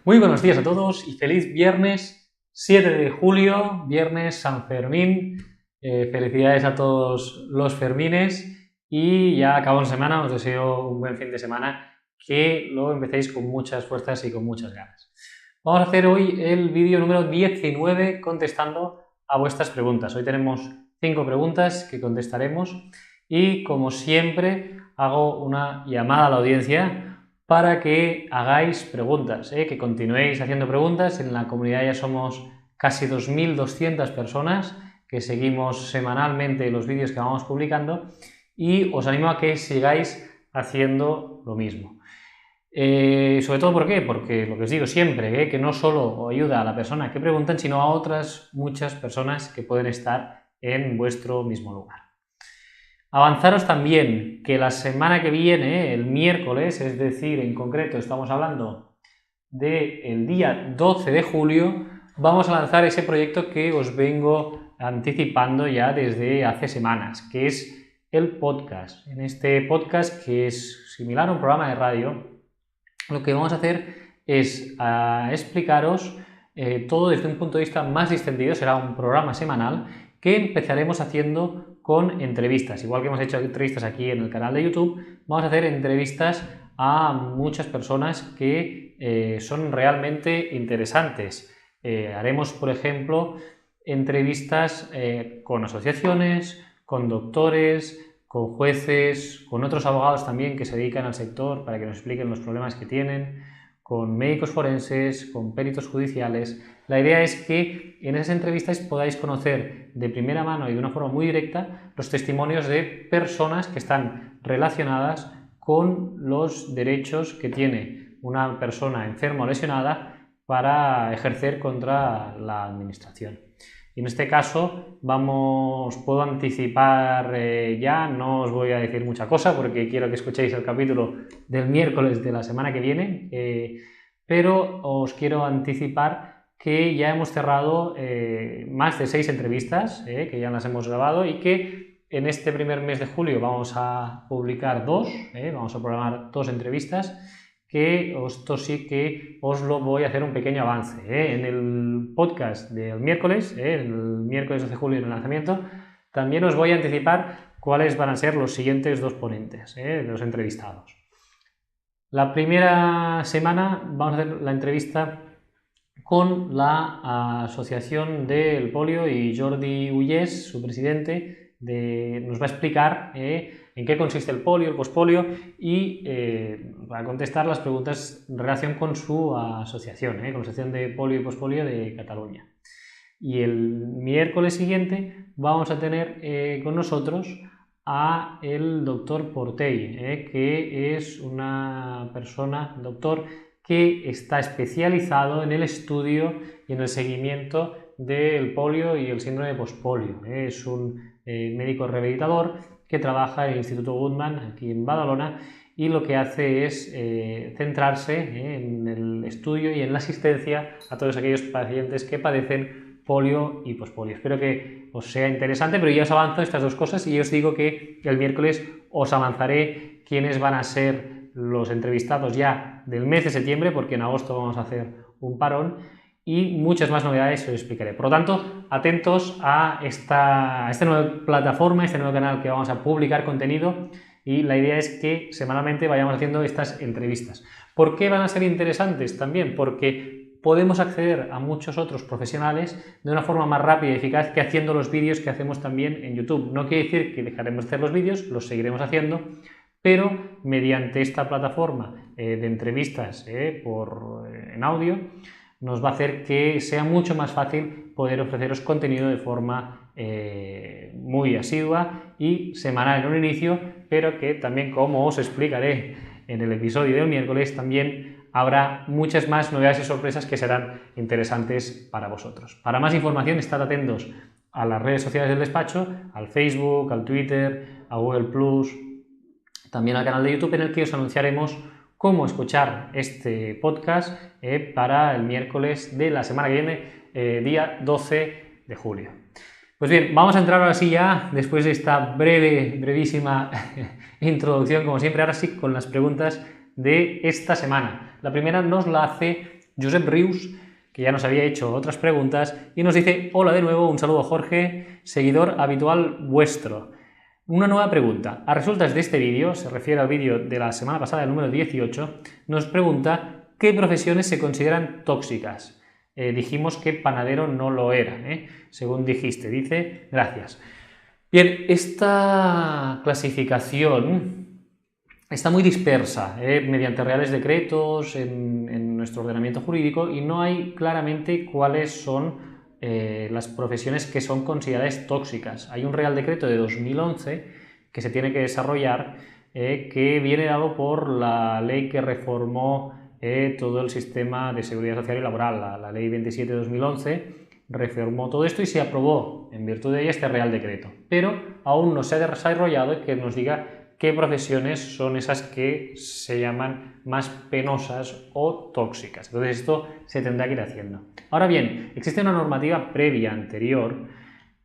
Muy buenos días a todos y feliz viernes 7 de julio, viernes San Fermín. Felicidades a todos los Fermines y ya acabó la semana, os deseo un buen fin de semana, que lo empecéis con muchas fuerzas y con muchas ganas. Vamos a hacer hoy el vídeo número 19 contestando a vuestras preguntas. Hoy tenemos 5 preguntas que contestaremos y, como siempre, hago una llamada a la audiencia para que hagáis preguntas, que continuéis haciendo preguntas. En la comunidad ya somos casi 2.200 personas que seguimos semanalmente los vídeos que vamos publicando y os animo a que sigáis haciendo lo mismo. Sobre todo, ¿por qué? Porque lo que os digo siempre, que no solo ayuda a la persona que preguntan, sino a otras muchas personas que pueden estar en vuestro mismo lugar. Avanzaros también que la semana que viene, el miércoles, es decir, en concreto estamos hablando del día 12 de julio, vamos a lanzar ese proyecto que os vengo anticipando ya desde hace semanas, que es el podcast. En este podcast, que es similar a un programa de radio, lo que vamos a hacer es explicaros todo desde un punto de vista más distendido. Será un programa semanal que empezaremos haciendo con entrevistas. Igual que hemos hecho entrevistas aquí en el canal de YouTube, vamos a hacer entrevistas a muchas personas que son realmente interesantes. Haremos, por ejemplo, entrevistas con asociaciones, con doctores, con jueces, con otros abogados también que se dedican al sector para que nos expliquen los problemas que tienen, con médicos forenses, con peritos judiciales. La idea es que en esas entrevistas podáis conocer de primera mano y de una forma muy directa los testimonios de personas que están relacionadas con los derechos que tiene una persona enferma o lesionada para ejercer contra la administración. Y en este caso puedo anticipar ya, no os voy a decir mucha cosa porque quiero que escuchéis el capítulo del miércoles de la semana que viene, pero os quiero anticipar que ya hemos cerrado más de 6 entrevistas, que ya las hemos grabado, y que en este primer mes de julio vamos a publicar 2, vamos a programar 2 entrevistas, que esto sí que os lo voy a hacer un pequeño avance. En el podcast del miércoles, el miércoles 12 de julio en el lanzamiento, también os voy a anticipar cuáles van a ser los siguientes 2 ponentes, los entrevistados. La primera semana vamos a hacer la entrevista con la Asociación del Polio y Jordi Ullés, su presidente, nos va a explicar en qué consiste el polio, el pospolio, y va a contestar las preguntas en relación con su asociación, con la Asociación de Polio y Pospolio de Cataluña. Y el miércoles siguiente vamos a tener con nosotros a el doctor Portell, que es una persona, doctor, que está especializado en el estudio y en el seguimiento del polio y el síndrome de pospolio. Es un médico rehabilitador que trabaja en el Instituto Guttmann aquí en Badalona, y lo que hace es centrarse en el estudio y en la asistencia a todos aquellos pacientes que padecen polio y pospolio. Espero que os sea interesante, pero ya os avanzo estas 2 cosas y os digo que el miércoles os avanzaré quiénes van a ser los entrevistados ya del mes de septiembre, porque en agosto vamos a hacer un parón, y muchas más novedades os explicaré. Por lo tanto, atentos a esta nueva plataforma, este nuevo canal que vamos a publicar contenido, y la idea es que semanalmente vayamos haciendo estas entrevistas. ¿Por qué van a ser interesantes? También porque podemos acceder a muchos otros profesionales de una forma más rápida y eficaz que haciendo los vídeos que hacemos también en YouTube. No quiere decir que dejaremos de hacer los vídeos, los seguiremos haciendo, pero mediante esta plataforma de entrevistas en audio nos va a hacer que sea mucho más fácil poder ofreceros contenido de forma muy asidua y semanal en un inicio, pero que también, como os explicaré en el episodio del miércoles, también habrá muchas más novedades y sorpresas que serán interesantes para vosotros. Para más información, estad atentos a las redes sociales del despacho, al Facebook, al Twitter, a Google+, también al canal de YouTube, en el que os anunciaremos cómo escuchar este podcast para el miércoles de la semana que viene, día 12 de julio. Pues bien, vamos a entrar ahora sí ya, después de esta brevísima introducción, como siempre, ahora sí con las preguntas de esta semana. La primera nos la hace Josep Rius, que ya nos había hecho otras preguntas, y nos dice: hola de nuevo, un saludo Jorge, seguidor habitual vuestro. Una nueva pregunta. A resultas de este vídeo, se refiere al vídeo de la semana pasada, el número 18, nos pregunta qué profesiones se consideran tóxicas. Dijimos que panadero no lo era, según dijiste. Dice: gracias. Bien, esta clasificación está muy dispersa mediante reales decretos en nuestro ordenamiento jurídico, y no hay claramente cuáles son las profesiones que son consideradas tóxicas. Hay un Real Decreto de 2011 que se tiene que desarrollar, que viene dado por la ley que reformó todo el sistema de seguridad social y laboral, la ley 27 de 2011, reformó todo esto y se aprobó en virtud de ella este Real Decreto, pero aún no se ha desarrollado que nos diga qué profesiones son esas que se llaman más penosas o tóxicas. Entonces esto se tendrá que ir haciendo. Ahora bien, existe una normativa previa anterior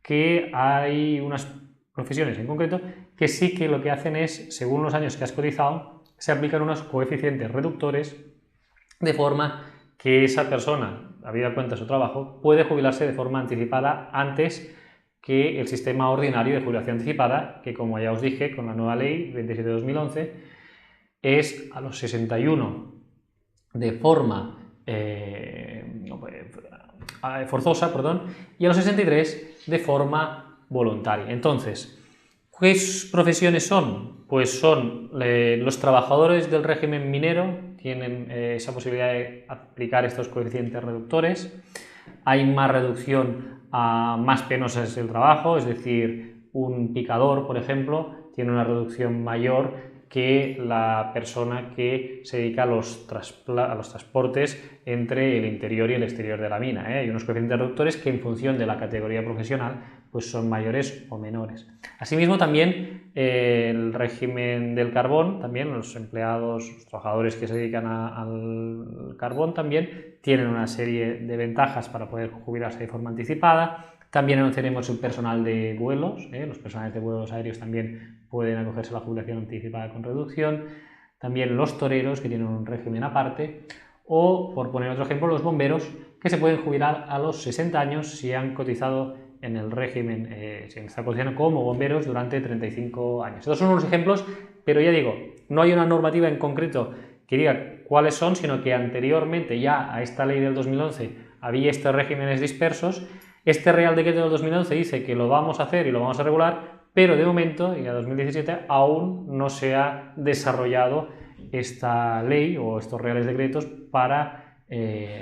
que hay unas profesiones en concreto que sí que lo que hacen es, según los años que has cotizado, se aplican unos coeficientes reductores de forma que esa persona, habida cuenta de su trabajo, puede jubilarse de forma anticipada antes que el sistema ordinario de jubilación anticipada, que, como ya os dije, con la nueva ley 27 de 2011, es a los 61 de forma forzosa, y a los 63 de forma voluntaria. Entonces, ¿qué profesiones son? Pues son los trabajadores del régimen minero, tienen esa posibilidad de aplicar estos coeficientes reductores. Hay más reducción a más penosas el trabajo, es decir, un picador, por ejemplo, tiene una reducción mayor que la persona que se dedica a los transportes entre el interior y el exterior de la mina. Hay unos coeficientes reductores que, en función de la categoría profesional, pues son mayores o menores. Asimismo, también el régimen del carbón, también los empleados, los trabajadores que se dedican al carbón también tienen una serie de ventajas para poder jubilarse de forma anticipada. También tenemos el personal de vuelos, los personales de vuelos aéreos también pueden acogerse a la jubilación anticipada con reducción. También los toreros, que tienen un régimen aparte. O, por poner otro ejemplo, los bomberos, que se pueden jubilar a los 60 años si han cotizado en el régimen, si han estado cotizando como bomberos durante 35 años. Estos son unos ejemplos, pero ya digo, no hay una normativa en concreto que diga cuáles son, sino que anteriormente ya a esta ley del 2011 había estos regímenes dispersos. Este Real Decreto del 2011 dice que lo vamos a hacer y lo vamos a regular, pero de momento, y a 2017, aún no se ha desarrollado esta ley o estos reales decretos para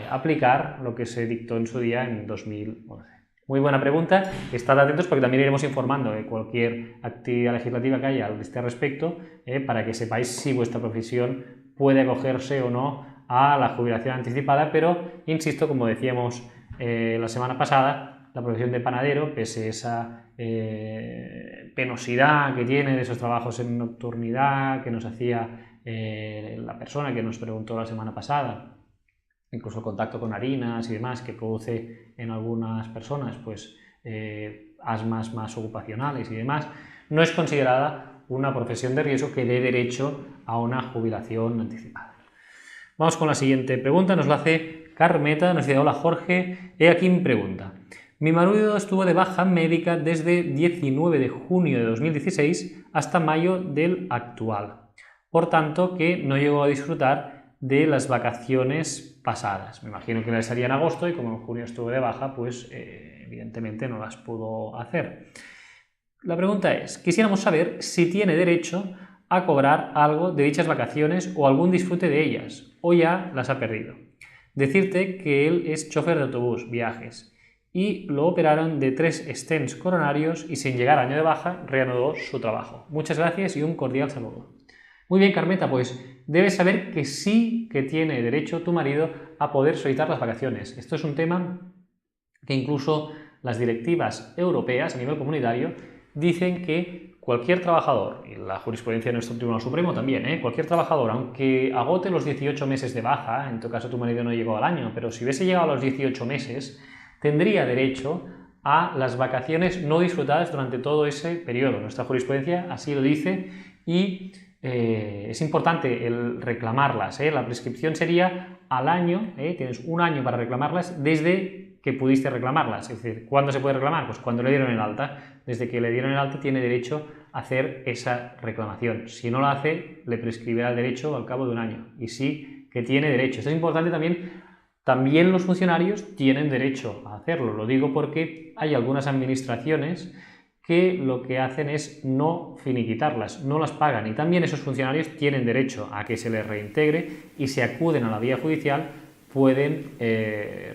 aplicar lo que se dictó en su día en 2011. Muy buena pregunta, estad atentos porque también iremos informando de cualquier actividad legislativa que haya a este respecto, para que sepáis si vuestra profesión puede acogerse o no a la jubilación anticipada, pero insisto, como decíamos la semana pasada, la profesión de panadero, pese a esa penosidad que tiene de esos trabajos en nocturnidad que nos hacía la persona que nos preguntó la semana pasada, incluso el contacto con harinas y demás que produce en algunas personas pues asmas más ocupacionales y demás, no es considerada una profesión de riesgo que dé derecho a una jubilación anticipada. Vamos con la siguiente pregunta, nos la hace Carmeta, nos dice: hola Jorge, he aquí mi pregunta. Mi marido estuvo de baja médica desde 19 de junio de 2016 hasta mayo del actual, por tanto que no llegó a disfrutar de las vacaciones pasadas. Me imagino que las haría en agosto y como en junio estuvo de baja, pues evidentemente no las pudo hacer. La pregunta es, quisiéramos saber si tiene derecho a cobrar algo de dichas vacaciones o algún disfrute de ellas, o ya las ha perdido. Decirte que él es chofer de autobús, viajes, y lo operaron de 3 stents coronarios y sin llegar a año de baja reanudó su trabajo. Muchas gracias y un cordial saludo. Muy bien, Carmeta, pues debes saber que sí que tiene derecho tu marido a poder solicitar las vacaciones. Esto es un tema que incluso las directivas europeas a nivel comunitario dicen que cualquier trabajador, y la jurisprudencia de nuestro Tribunal Supremo también, cualquier trabajador, aunque agote los 18 meses de baja, en tu caso tu marido no llegó al año, pero si hubiese llegado a los 18 meses, tendría derecho a las vacaciones no disfrutadas durante todo ese periodo. Nuestra jurisprudencia así lo dice y es importante el reclamarlas. La prescripción sería al año, tienes un año para reclamarlas desde que pudiste reclamarlas. Es decir, ¿cuándo se puede reclamar? Pues cuando le dieron el alta. Desde que le dieron el alta tiene derecho a hacer esa reclamación. Si no la hace, le prescribirá el derecho al cabo de un año. Y sí que tiene derecho. Esto es importante también. También los funcionarios tienen derecho a hacerlo. Lo digo porque hay algunas administraciones que lo que hacen es no finiquitarlas, no las pagan, y también esos funcionarios tienen derecho a que se les reintegre, y si acuden a la vía judicial pueden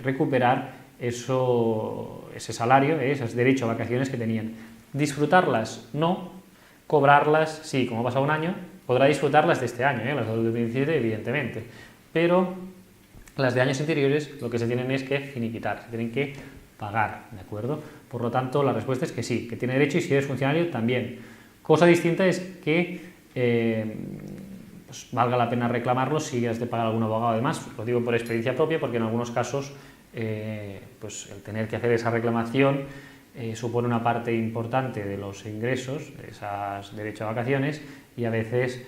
recuperar ese salario, ese derecho a vacaciones que tenían. Disfrutarlas no, cobrarlas sí, como ha pasado un año, podrá disfrutarlas de este año, las de 2017 evidentemente, pero las de años anteriores lo que se tienen es que finiquitar, se tienen que pagar, ¿de acuerdo? Por lo tanto, la respuesta es que sí, que tiene derecho, y si eres funcionario también. Cosa distinta es que pues valga la pena reclamarlo si has de pagar algún abogado. Además, lo digo por experiencia propia, porque en algunos casos pues el tener que hacer esa reclamación supone una parte importante de los ingresos, de esos derechos a vacaciones, y a veces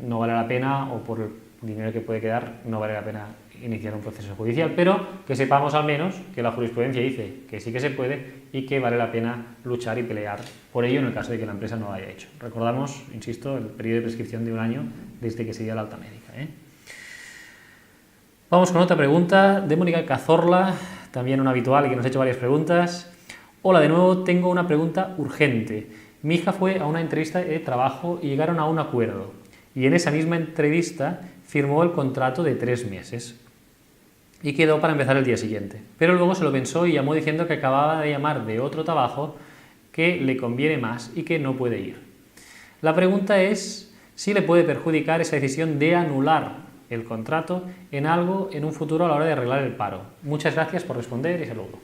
no vale la pena, o por el dinero que puede quedar no vale la pena iniciar un proceso judicial, pero que sepamos al menos que la jurisprudencia dice que sí que se puede y que vale la pena luchar y pelear por ello en el caso de que la empresa no lo haya hecho. Recordamos, insisto, el periodo de prescripción de un año desde que se dio la alta médica. Vamos con otra pregunta de Mónica Cazorla, también una habitual y que nos ha hecho varias preguntas. Hola, de nuevo tengo una pregunta urgente. Mi hija fue a una entrevista de trabajo y llegaron a un acuerdo, y en esa misma entrevista firmó el contrato de 3 meses y quedó para empezar el día siguiente. Pero luego se lo pensó y llamó diciendo que acababa de llamar de otro trabajo que le conviene más y que no puede ir. La pregunta es si le puede perjudicar esa decisión de anular el contrato en algo en un futuro a la hora de arreglar el paro. Muchas gracias por responder y saludo.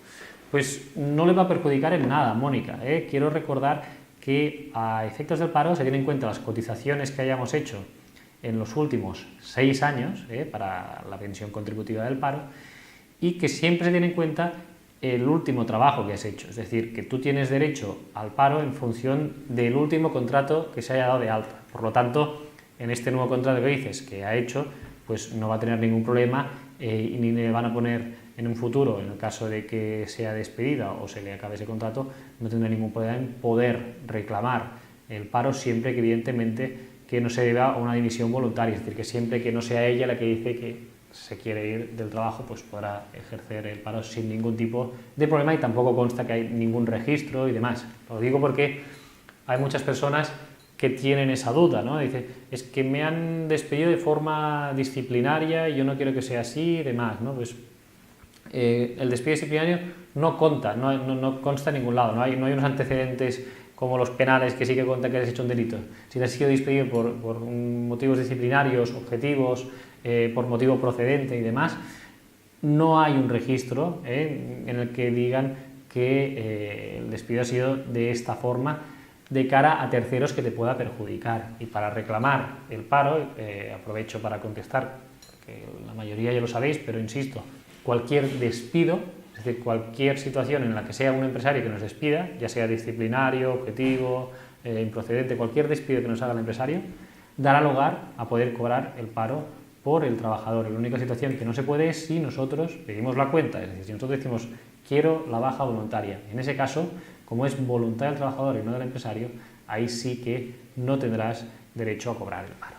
Pues no le va a perjudicar en nada, Mónica. Quiero recordar que a efectos del paro se tienen en cuenta las cotizaciones que hayamos hecho en los últimos 6 años para la pensión contributiva del paro, y que siempre se tiene en cuenta el último trabajo que has hecho. Es decir, que tú tienes derecho al paro en función del último contrato que se haya dado de alta. Por lo tanto, en este nuevo contrato que dices que ha hecho, pues no va a tener ningún problema y ni le van a poner en un futuro, en el caso de que sea despedida o se le acabe ese contrato, no tendrá ningún problema en poder reclamar el paro, siempre que evidentemente que no se deba a una dimisión voluntaria, es decir, que siempre que no sea ella la que dice que se quiere ir del trabajo, pues podrá ejercer el paro sin ningún tipo de problema, y tampoco consta que hay ningún registro y demás. Lo digo porque hay muchas personas que tienen esa duda, ¿no? Dice, es que me han despedido de forma disciplinaria y yo no quiero que sea así y demás, ¿no? Pues el despido disciplinario no consta en ningún lado, no hay unos antecedentes como los penales que sí que cuentan que has hecho un delito. Si te has sido despedido por motivos disciplinarios, objetivos, por motivo procedente y demás, no hay un registro en el que digan que el despido ha sido de esta forma de cara a terceros que te pueda perjudicar. Y para reclamar el paro, aprovecho para contestar, que la mayoría ya lo sabéis, pero insisto, cualquier despido, es decir, cualquier situación en la que sea un empresario que nos despida, ya sea disciplinario, objetivo, improcedente, cualquier despido que nos haga el empresario, dará lugar a poder cobrar el paro por el trabajador. La única situación que no se puede es si nosotros pedimos la cuenta, es decir, si nosotros decimos quiero la baja voluntaria. En ese caso, como es voluntad del trabajador y no del empresario, ahí sí que no tendrás derecho a cobrar el paro.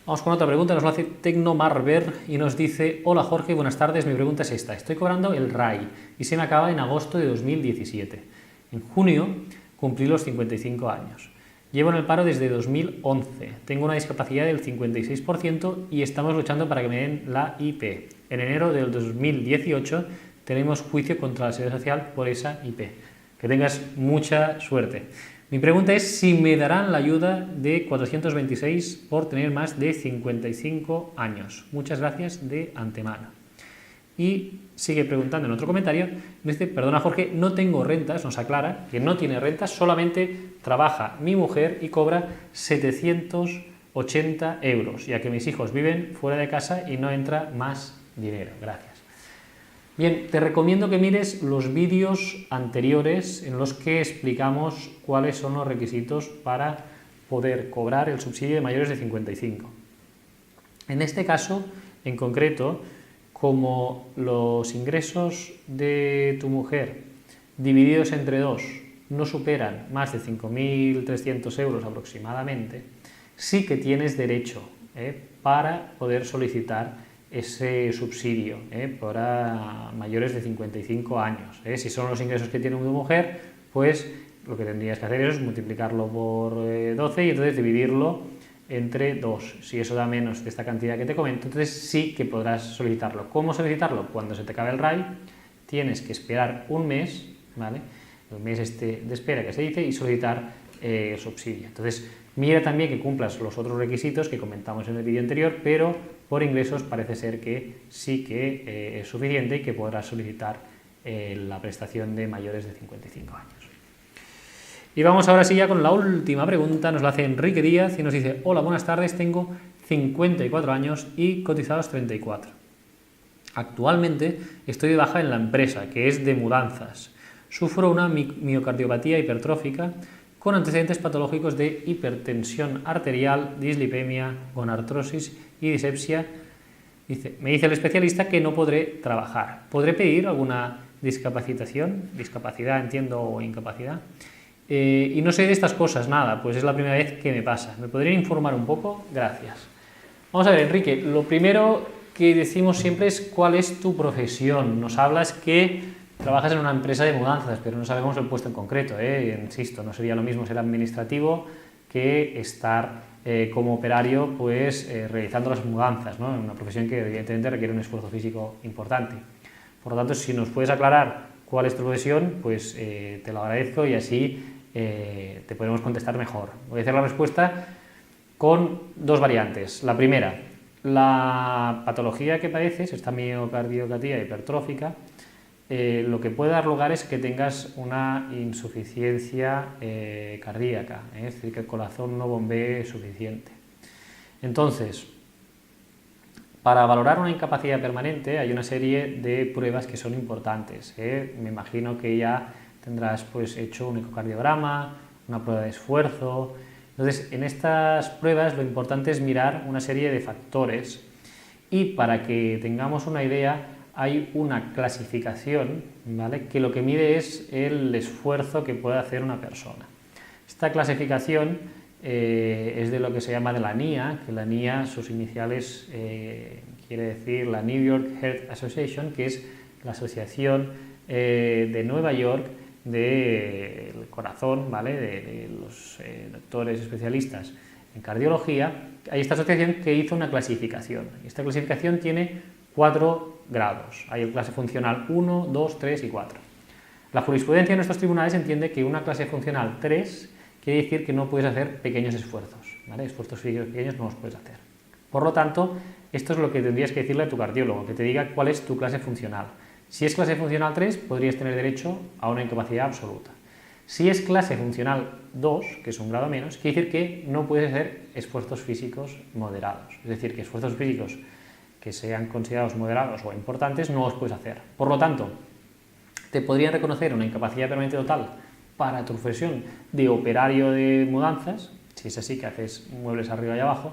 Vamos con otra pregunta, nos lo hace Tecnomarver y nos dice: hola Jorge, buenas tardes, mi pregunta es esta. Estoy cobrando el RAI y se me acaba en agosto de 2017. En junio cumplí los 55 años. Llevo en el paro desde 2011. Tengo una discapacidad del 56% y estamos luchando para que me den la IP. En enero del 2018 tenemos juicio contra la Seguridad Social por esa IP. Que tengas mucha suerte. Mi pregunta es si me darán la ayuda de 426 por tener más de 55 años. Muchas gracias de antemano. Y sigue preguntando en otro comentario, dice: perdona Jorge, no tengo rentas, nos aclara que no tiene rentas, solamente trabaja mi mujer y cobra 780 euros, ya que mis hijos viven fuera de casa y no entra más dinero. Gracias. Bien, te recomiendo que mires los vídeos anteriores en los que explicamos cuáles son los requisitos para poder cobrar el subsidio de mayores de 55. En este caso, en concreto, como los ingresos de tu mujer divididos entre dos no superan más de 5.300 euros aproximadamente, sí que tienes derecho para poder solicitar ese subsidio para mayores de 55 años. Si son los ingresos que tiene tu mujer, pues lo que tendrías que hacer es multiplicarlo por 12 y entonces dividirlo entre 2. Si eso da menos de esta cantidad que te comento, entonces sí que podrás solicitarlo. ¿Cómo solicitarlo? Cuando se te acabe el RAI, tienes que esperar un mes, ¿vale? El mes de espera que se dice, y solicitar el subsidio. Entonces, mira también que cumplas los otros requisitos que comentamos en el vídeo anterior, pero por ingresos parece ser que sí que es suficiente y que podrás solicitar la prestación de mayores de 55 años. Y vamos ahora sí ya con la última pregunta, nos la hace Enrique Díaz y nos dice: hola, buenas tardes, tengo 54 años y cotizados 34. Actualmente estoy de baja en la empresa, que es de mudanzas. Sufro una miocardiopatía hipertrófica con antecedentes patológicos de hipertensión arterial, dislipemia, gonartrosis y dispepsia. Me dice el especialista que no podré trabajar. ¿Podré pedir alguna discapacidad, entiendo, o incapacidad? Y no sé de estas cosas nada, pues es la primera vez que me pasa. ¿Me podrían informar un poco? Gracias. Vamos a ver, Enrique, lo primero que decimos siempre es cuál es tu profesión. Nos hablas que trabajas en una empresa de mudanzas, pero no sabemos el puesto en concreto, insisto, no sería lo mismo ser administrativo que estar como operario, pues realizando las mudanzas, ¿no? En una profesión que evidentemente requiere un esfuerzo físico importante. Por lo tanto, si nos puedes aclarar cuál es tu profesión, pues te lo agradezco y así te podemos contestar mejor. Voy a hacer la respuesta con dos variantes. La primera, la patología que padeces, esta miocardiopatía hipertrófica, lo que puede dar lugar es que tengas una insuficiencia cardíaca, es decir, que el corazón no bombee suficiente. Entonces, para valorar una incapacidad permanente hay una serie de pruebas que son importantes. Me imagino que ya tendrás pues hecho un ecocardiograma, una prueba de esfuerzo. Entonces, en estas pruebas lo importante es mirar una serie de factores y para que tengamos una idea, hay una clasificación, ¿vale?, que lo que mide es el esfuerzo que puede hacer una persona. Esta clasificación es de lo que se llama de la NIA, que la NIA, sus iniciales quiere decir la New York Heart Association, que es la asociación de Nueva York del corazón, ¿vale?, de los doctores especialistas en cardiología. Hay esta asociación que hizo una clasificación. Esta clasificación tiene 4 grados. Hay el clase funcional 1, 2, 3 y 4. La jurisprudencia de nuestros tribunales entiende que una clase funcional 3 quiere decir que no puedes hacer pequeños esfuerzos, ¿vale? Esfuerzos físicos pequeños no los puedes hacer. Por lo tanto, esto es lo que tendrías que decirle a tu cardiólogo, que te diga cuál es tu clase funcional. Si es clase funcional 3, podrías tener derecho a una incapacidad absoluta. Si es clase funcional 2, que es un grado menos, quiere decir que no puedes hacer esfuerzos físicos moderados. Es decir, que esfuerzos físicos que sean considerados moderados o importantes no los puedes hacer. Por lo tanto, te podrían reconocer una incapacidad permanente total para tu profesión de operario de mudanzas, si es así, que haces muebles arriba y abajo,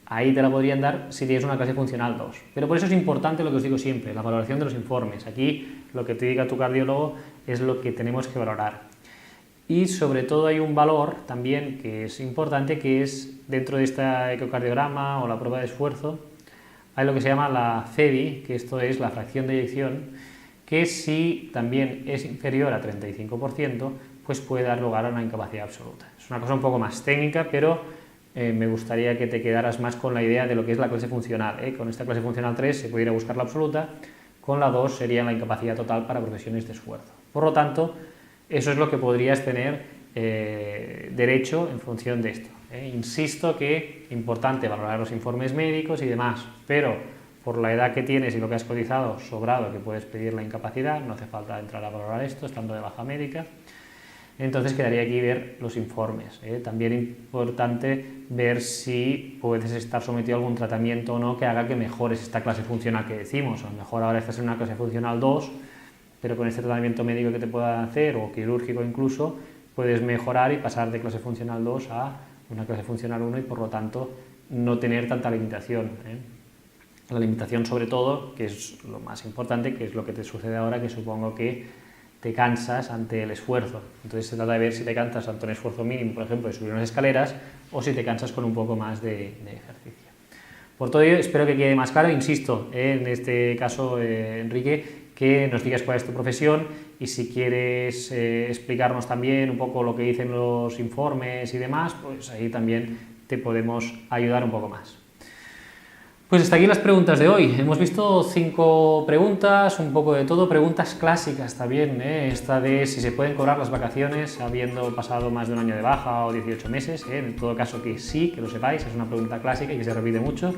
ahí te la podrían dar si tienes una clase funcional 2. Pero por eso es importante lo que os digo siempre, la valoración de los informes. Aquí lo que te diga tu cardiólogo es lo que tenemos que valorar. Y sobre todo hay un valor también que es importante, que es dentro de este ecocardiograma o la prueba de esfuerzo, hay lo que se llama la FEBI, que esto es la fracción de eyección, que si también es inferior a 35%, pues puede dar lugar a una incapacidad absoluta. Es una cosa un poco más técnica, pero me gustaría que te quedaras más con la idea de lo que es la clase funcional. Con esta clase funcional 3 se pudiera buscar la absoluta, con la 2 sería la incapacidad total para profesiones de esfuerzo. Por lo tanto, eso es lo que podrías tener derecho en función de esto. Insisto que es importante valorar los informes médicos y demás, pero por la edad que tienes y lo que has cotizado, sobrado que puedes pedir la incapacidad, no hace falta entrar a valorar esto estando de baja médica. Entonces quedaría aquí ver los informes. También importante ver si puedes estar sometido a algún tratamiento o no que haga que mejores esta clase funcional que decimos. A lo mejor ahora estás en una clase funcional 2, pero con este tratamiento médico que te puedan hacer, o quirúrgico incluso, puedes mejorar y pasar de clase funcional 2 a una clase funcional 1 y por lo tanto no tener tanta limitación. La limitación sobre todo, que es lo más importante, que es lo que te sucede ahora, que supongo que te cansas ante el esfuerzo. Entonces se trata de ver si te cansas ante un esfuerzo mínimo, por ejemplo, de subir unas escaleras, o si te cansas con un poco más de ejercicio. Por todo ello, espero que quede más claro. Insisto, en este caso, Enrique, que nos digas cuál es tu profesión y si quieres explicarnos también un poco lo que dicen los informes y demás, pues ahí también te podemos ayudar un poco más. Pues hasta aquí las preguntas de hoy. Hemos visto 5 preguntas, un poco de todo, preguntas clásicas también, esta de si se pueden cobrar las vacaciones habiendo pasado más de un año de baja o 18 meses, en todo caso que sí, que lo sepáis, es una pregunta clásica y que se repite mucho,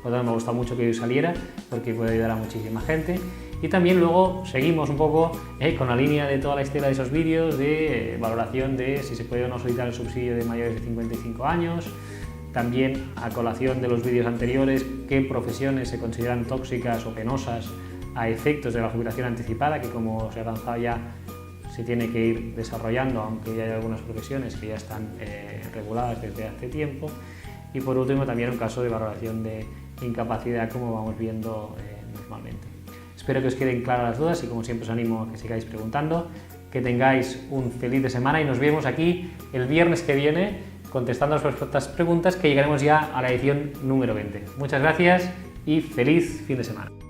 por lo tanto me ha gustado mucho que hoy saliera porque puede ayudar a muchísima gente. Y también luego seguimos un poco con la línea de toda la estela de esos vídeos de valoración de si se puede o no solicitar el subsidio de mayores de 55 años, también a colación de los vídeos anteriores, qué profesiones se consideran tóxicas o penosas a efectos de la jubilación anticipada, que como se ha avanzado ya se tiene que ir desarrollando, aunque ya hay algunas profesiones que ya están reguladas desde hace tiempo. Y por último también un caso de valoración de incapacidad, como vamos viendo normalmente. Espero que os queden claras las dudas y como siempre os animo a que sigáis preguntando, que tengáis un feliz de semana y nos vemos aquí el viernes que viene contestando las preguntas, que llegaremos ya a la edición número 20. Muchas gracias y feliz fin de semana.